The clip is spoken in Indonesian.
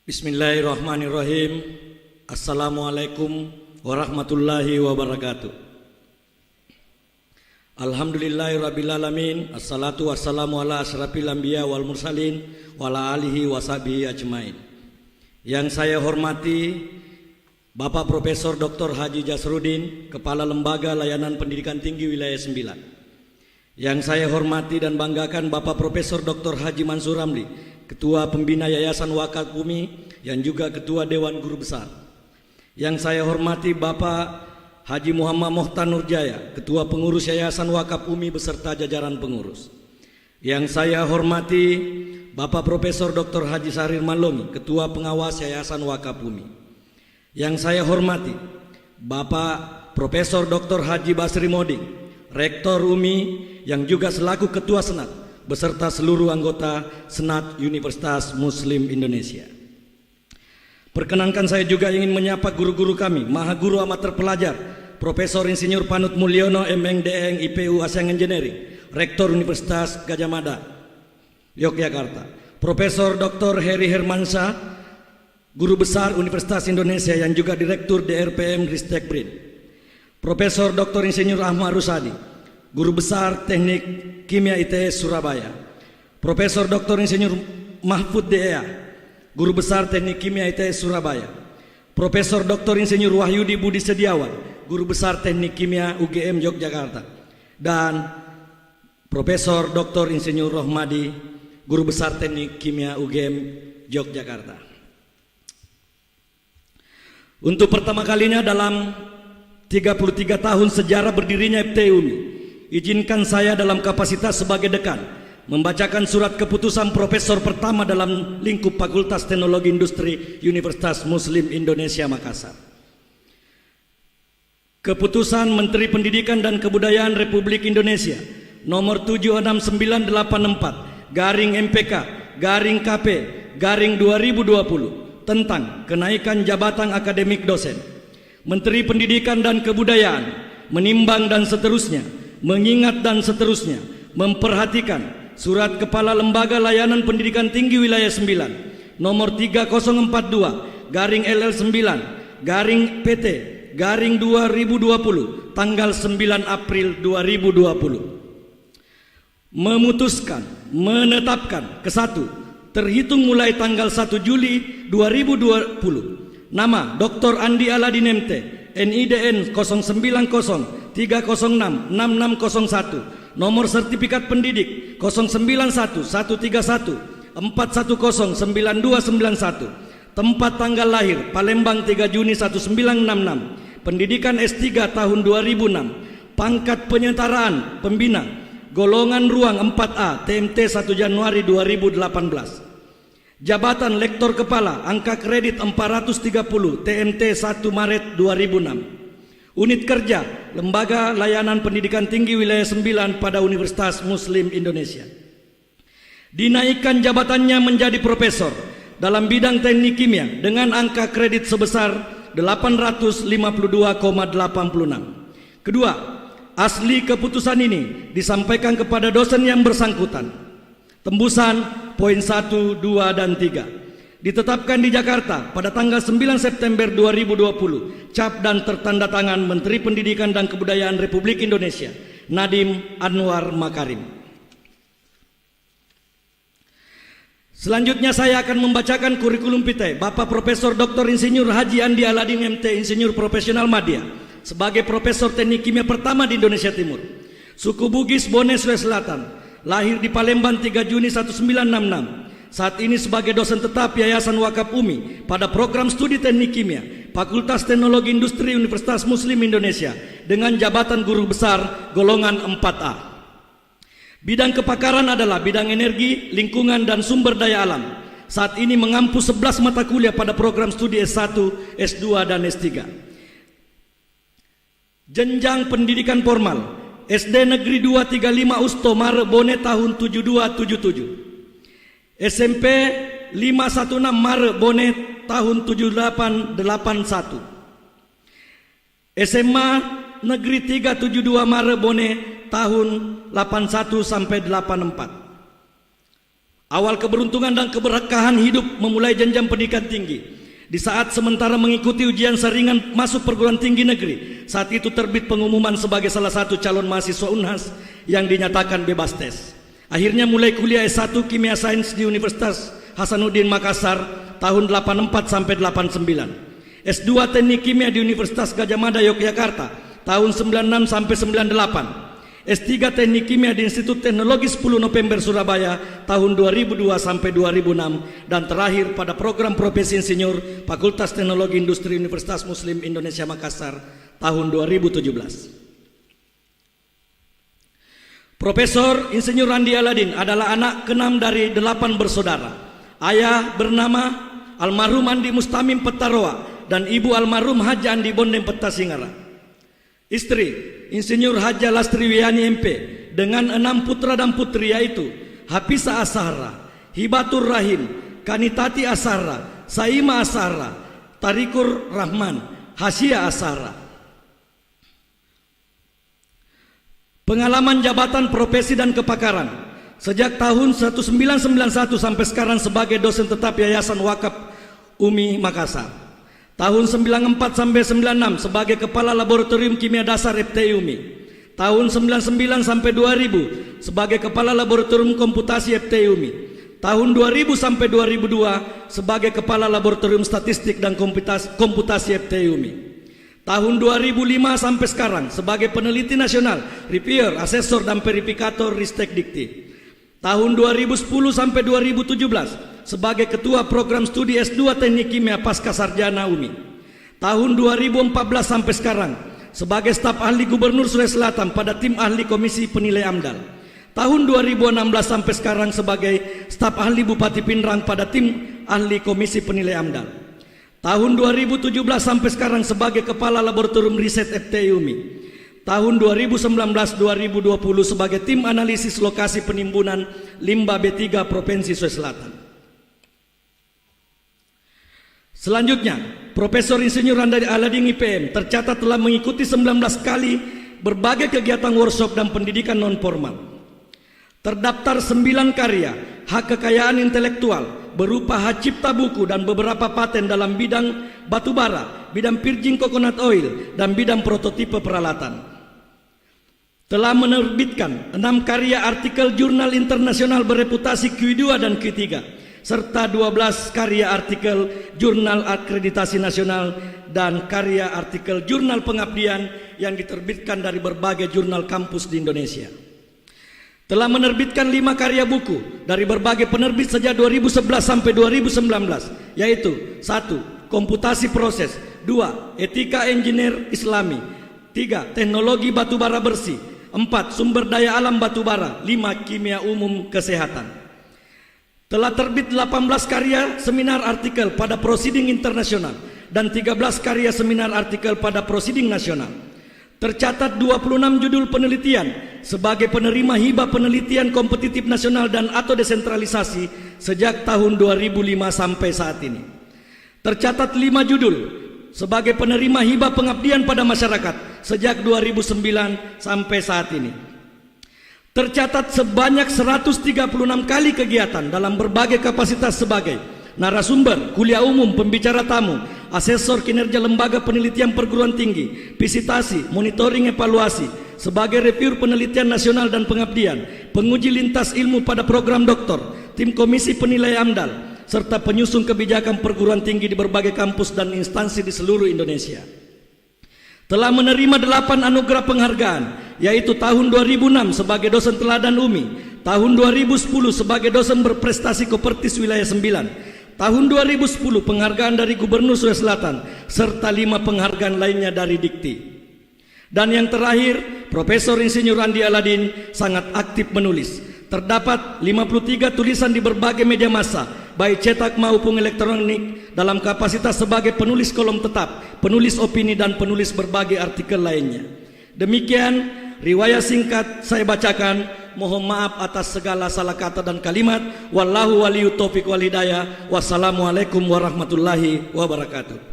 Bismillahirrahmanirrahim. Assalamualaikum warahmatullahi wabarakatuh. Alhamdulillahirrabbilalamin. Assalatu wassalamu ala asyrafil anbiya wal mursalin wa ala alihi wa sahbihi ajmain. Yang saya hormati Bapak Profesor Dr. Haji Jasrudin, Kepala Lembaga Layanan Pendidikan Tinggi Wilayah 9. Yang saya hormati dan banggakan Bapak Profesor Dr. Haji Mansur Ramli, Ketua Pembina Yayasan Wakaf Bumi yang juga Ketua Dewan Guru Besar. Yang saya hormati Bapak Haji Muhammad Mohtar Nurjaya, Ketua Pengurus Yayasan Wakaf Bumi beserta jajaran pengurus. Yang saya hormati Bapak Profesor Dr. Haji Sarir Malomi, Ketua Pengawas Yayasan Wakaf Bumi. Yang saya hormati Bapak Profesor Dr. Haji Basri Moding, Rektor UMI yang juga selaku Ketua Senat beserta seluruh anggota Senat Universitas Muslim Indonesia. Perkenankan saya juga ingin menyapa guru-guru kami, Maha Guru Amat Terpelajar, Profesor Insinyur Panut Mulyono, MNDeng IPU Asian Engineering, Rektor Universitas Gadjah Mada, Yogyakarta, Profesor Dr. Heri Hermansyah, Guru Besar Universitas Indonesia yang juga Direktur DRPM Ristek Brin, Profesor Dr. Insinyur Ahmad Rusadi, Guru Besar Teknik Kimia ITS Surabaya, Profesor Dr. Insinyur Mahfud DEA, Guru Besar Teknik Kimia ITS Surabaya, Profesor Dr. Insinyur Wahyudi Budi Sediawan, Guru Besar Teknik Kimia UGM Yogyakarta, dan Profesor Dr. Insinyur Rohmadi, Guru Besar Teknik Kimia UGM Yogyakarta. Untuk pertama kalinya dalam 33 tahun sejarah berdirinya FTUMI, izinkan saya dalam kapasitas sebagai dekan membacakan surat keputusan profesor pertama dalam lingkup Fakultas Teknologi Industri Universitas Muslim Indonesia Makassar. Keputusan Menteri Pendidikan dan Kebudayaan Republik Indonesia nomor 76984 garing MPK garing KP garing 2020 tentang kenaikan jabatan akademik dosen. Menteri Pendidikan dan Kebudayaan menimbang dan seterusnya, mengingat dan seterusnya, memperhatikan Surat Kepala Lembaga Layanan Pendidikan Tinggi Wilayah 9 nomor 3042 garing LL 9 garing PT garing 2020 tanggal 9 April 2020 memutuskan menetapkan ke-1 terhitung mulai tanggal 1 Juli 2020 nama Dr. Andi Aladin MT NIDN 09030666601 nomor sertifikat pendidik 09113141409291 tempat tanggal lahir Palembang 3 Juni 1966 pendidikan S3 tahun 2006 pangkat penyetaraan pembina golongan ruang 4A TMT 1 Januari 2018 jabatan lektor kepala angka kredit 430 TMT 1 Maret 2006 unit kerja Lembaga Layanan Pendidikan Tinggi Wilayah 9 pada Universitas Muslim Indonesia dinaikkan jabatannya menjadi profesor dalam bidang teknik kimia dengan angka kredit sebesar 852,86. Kedua, asli keputusan ini disampaikan kepada dosen yang bersangkutan. Tembusan poin 1, 2, dan 3 ditetapkan di Jakarta pada tanggal 9 September 2020 cap dan tertanda tangan Menteri Pendidikan dan Kebudayaan Republik Indonesia Nadiem Anwar Makarim. Selanjutnya saya akan membacakan kurikulum vitae Bapak Profesor Dr. Insinyur Haji Andi Aladin MT Insinyur Profesional Madya sebagai Profesor Teknik Kimia pertama di Indonesia Timur, suku Bugis Bone Sulawesi Selatan, lahir di Palembang 3 Juni 1966. Saat ini sebagai dosen tetap Yayasan Wakaf Bumi pada program studi Teknik Kimia, Fakultas Teknologi Industri Universitas Muslim Indonesia dengan jabatan Guru Besar golongan 4A. Bidang kepakaran adalah bidang energi, lingkungan, dan sumber daya alam. Saat ini mengampu 11 mata kuliah pada program studi S1, S2, dan S3. Jenjang pendidikan formal SD Negeri 235 Usto Mare Bone tahun 7277, SMP 516 Mare Bone tahun 7881, SMA Negeri 372 Mare Bone tahun 81 sampai 84, Awal keberuntungan dan keberkahan hidup memulai jenjang pendidikan tinggi. Di saat sementara mengikuti ujian saringan masuk perguruan tinggi negeri, saat itu terbit pengumuman sebagai salah satu calon mahasiswa UNHAS yang dinyatakan bebas tes. Akhirnya mulai kuliah S1 Kimia Sains di Universitas Hasanuddin Makassar tahun 84 sampai 89. S2 Teknik Kimia di Universitas Gadjah Mada Yogyakarta tahun 96 sampai 98. S3 Teknik Kimia di Institut Teknologi 10 November Surabaya tahun 2002 sampai 2006, dan terakhir pada program Profesi Insinyur Fakultas Teknologi Industri Universitas Muslim Indonesia Makassar tahun 2017. Profesor Insinyur Randi Aladin adalah anak ke-6 dari 8 bersaudara. Ayah bernama almarhum Andi Mustamim Petaroa dan ibu almarhum Haja Andi Bondeng Petasingara. Istri Insinyur Haja Lastri Wiyani MP dengan 6 putra dan putri, yaitu Hafisa Ashara, Hibatur Rahim, Kanitati Ashara, Saima Ashara, Tarikur Rahman, Hasya Ashara. Pengalaman jabatan, profesi dan kepakaran. Sejak tahun 1991 sampai sekarang sebagai dosen tetap Yayasan Wakaf UMI Makassar. Tahun 94 sampai 96 sebagai Kepala Laboratorium Kimia Dasar FTI UMI. Tahun 99 sampai 2000 sebagai Kepala Laboratorium Komputasi FTI UMI. Tahun 2000 sampai 2002 sebagai Kepala Laboratorium Statistik dan Komputasi FTI UMI. Tahun 2005 sampai sekarang sebagai Peneliti Nasional, Reviewer, Asesor dan Verifikator Ristek Dikti. Tahun 2010 sampai 2017 sebagai Ketua Program Studi S2 Teknik Kimia Pasca Sarjana UMI. Tahun 2014 sampai sekarang sebagai staf ahli Gubernur Sulawesi Selatan pada tim ahli Komisi Penilai AMDAL. Tahun 2016 sampai sekarang sebagai staf ahli Bupati Pindrang pada tim ahli Komisi Penilai AMDAL. Tahun 2017 sampai sekarang sebagai Kepala Laboratorium Riset FTI UMI. Tahun 2019-2020 sebagai tim analisis lokasi penimbunan limbah B3 Provinsi Sulawesi Selatan. Selanjutnya, Profesor Insinyur Randi Aladin IPM tercatat telah mengikuti 19 kali berbagai kegiatan workshop dan pendidikan non-formal. Terdaftar 9 karya hak kekayaan intelektual berupa hak cipta buku dan beberapa paten dalam bidang batubara, bidang virgin coconut oil, dan bidang prototipe peralatan. Telah menerbitkan 6 karya artikel jurnal internasional bereputasi Q2 dan Q3, serta 12 karya artikel jurnal akreditasi nasional dan karya artikel jurnal pengabdian yang diterbitkan dari berbagai jurnal kampus di Indonesia. Telah menerbitkan 5 karya buku dari berbagai penerbit sejak 2011 sampai 2019, yaitu 1. Komputasi proses, 2. Etika engineer Islami, 3. Teknologi batubara bersih, 4. Sumber daya alam batubara, 5. Kimia umum kesehatan. Telah terbit 18 karya seminar artikel pada proceeding internasional dan 13 karya seminar artikel pada proceeding nasional. Tercatat 26 judul penelitian sebagai penerima hibah penelitian kompetitif nasional dan atau desentralisasi sejak tahun 2005 sampai saat ini. Tercatat 5 judul sebagai penerima hibah pengabdian pada masyarakat sejak 2009 sampai saat ini. Tercatat sebanyak 136 kali kegiatan dalam berbagai kapasitas sebagai narasumber, kuliah umum, pembicara tamu, asesor kinerja lembaga penelitian perguruan tinggi, visitasi, monitoring evaluasi, sebagai reviewer penelitian nasional dan pengabdian, penguji lintas ilmu pada program doktor, tim komisi penilai AMDAL, serta penyusun kebijakan perguruan tinggi di berbagai kampus dan instansi di seluruh Indonesia. Telah menerima 8 anugerah penghargaan, yaitu tahun 2006 sebagai dosen teladan UMI, tahun 2010 sebagai dosen berprestasi Kopertis Wilayah 9, tahun 2010 penghargaan dari Gubernur Sulawesi Selatan, serta 5 penghargaan lainnya dari Dikti. Dan yang terakhir, Profesor Insinyur Randi Aladin sangat aktif menulis. Terdapat 53 tulisan di berbagai media massa, baik cetak maupun elektronik, dalam kapasitas sebagai penulis kolom tetap, penulis opini, dan penulis berbagai artikel lainnya. Demikian riwayat singkat saya bacakan. Mohon maaf atas segala salah kata dan kalimat. Wallahu waliyut taufiq wal hidayah. Wassalamualaikum warahmatullahi wabarakatuh.